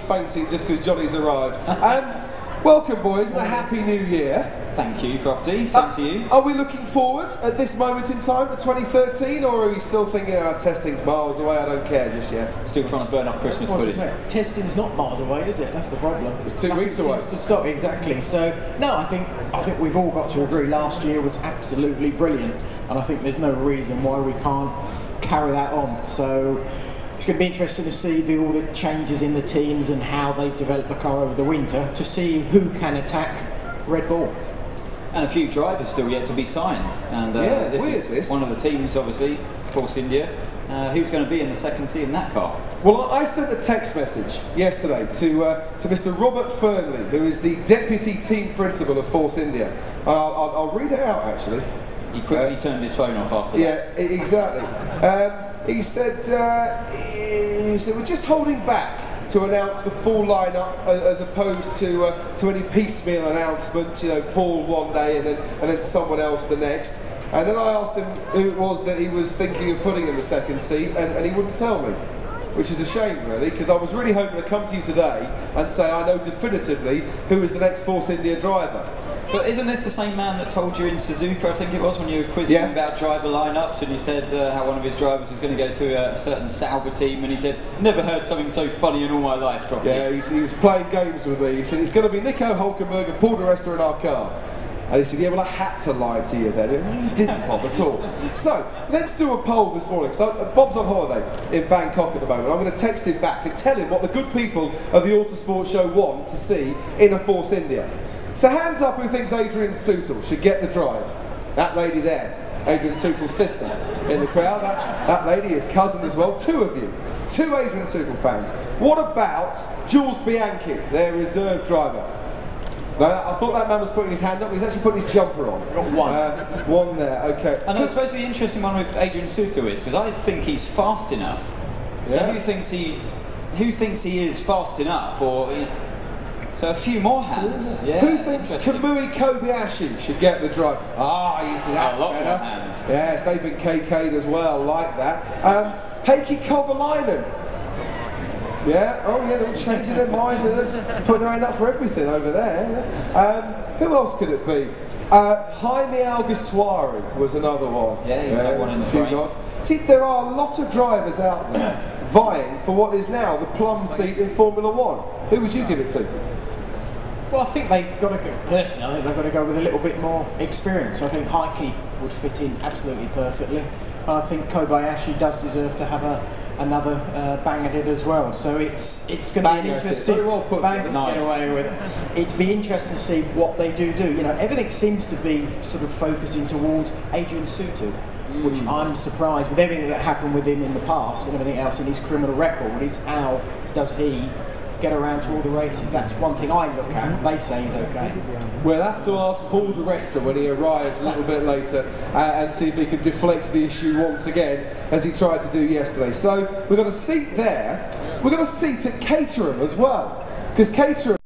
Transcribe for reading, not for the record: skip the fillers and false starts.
fainting just because Johnny's arrived. Welcome, boys, and a happy new year. Thank you, Crofty. Same to you. Are we looking forward at this moment in time to 2013, or are we still thinking our testing's miles away? I don't care just yet. Still trying to burn off Christmas pudding. Testing's not miles away, is it? That's the problem. It's 2 weeks away. To stop, exactly. So no, I think we've all got to agree. Last year was absolutely brilliant, and I think there's no reason why we can't carry that on. So it's going to be interesting to see all the changes in the teams and how they've developed the car over the winter to see who can attack Red Bull. And a few drivers still yet to be signed. And this is one of the teams, obviously, Force India. Who's going to be in the second seat in that car? Well, I sent a text message yesterday to Mr. Robert Fernley, who is the Deputy Team Principal of Force India. I'll read it out, actually. He quickly turned his phone off after that. Yeah, exactly. He said, we're just holding back to announce the full lineup as opposed to any piecemeal announcements. You know, Paul one day and then someone else the next. And then I asked him who it was that he was thinking of putting in the second seat, and he wouldn't tell me, which is a shame, really, because I was really hoping to come to you today and say I know definitively who is the next Force India driver. But isn't this the same man that told you in Suzuka, I think it was, when you were quizzing him about driver lineups, and he said how one of his drivers was going to go to a certain Sauber team, and he said, never heard something so funny in all my life, Crofty. Yeah, he was playing games with me. He said, it's going to be Nico Hulkenberg and Paul di Resta in our car. And he said, yeah, well, I had to lie to you then. You didn't, Bob, at all. So, let's do a poll this morning. So, Bob's on holiday in Bangkok at the moment. I'm going to text him back and tell him what the good people of the Autosport Show want to see in a Force India. So, hands up who thinks Adrian Sutil should get the drive. That lady there, Adrian Sutil's sister in the crowd. That lady is cousin as well. Two of you. Two Adrian Sutil fans. What about Jules Bianchi, their reserve driver? No, I thought that man was putting his hand up, but he's actually putting his jumper on. Got one. One there, okay. And I suppose the interesting one with Adrian Sutil is, because I think he's fast enough. So who thinks he is fast enough? Or so a few more hands. Yeah, who thinks Kamui Kobayashi should get the drive? Ah, you see, that's a lot better. More hands. Yes, they've been KK'd as well, like that. Heikki Kovalainen. Yeah, oh yeah, they're all changing their mind and putting their hand up for everything over there. Who else could it be? Jaime Alguersuari was another one. Yeah, he's got one in the front. See, there are a lot of drivers out there vying for what is now the plum seat in Formula One. Who would you give it to? Well, I think they've got to go, personally, I think they've got to go with a little bit more experience. I think Heikki would fit in absolutely perfectly. And I think Kobayashi does deserve to have another bang at it as well. So it's going to be interesting. Very well put. Nice. Get away with it. It'd be interesting to see what they do. You know, everything seems to be sort of focusing towards Adrian Sutil, which I'm surprised with everything that happened with him in the past and everything else in his criminal record. Is how does he get around to all the races? That's one thing I look at. They say he's okay. We'll have to ask Paul di Resta when he arrives a little bit later and see if he can deflect the issue once again, as he tried to do yesterday. So we've got a seat there. We've got a seat at Caterham as well, because Caterham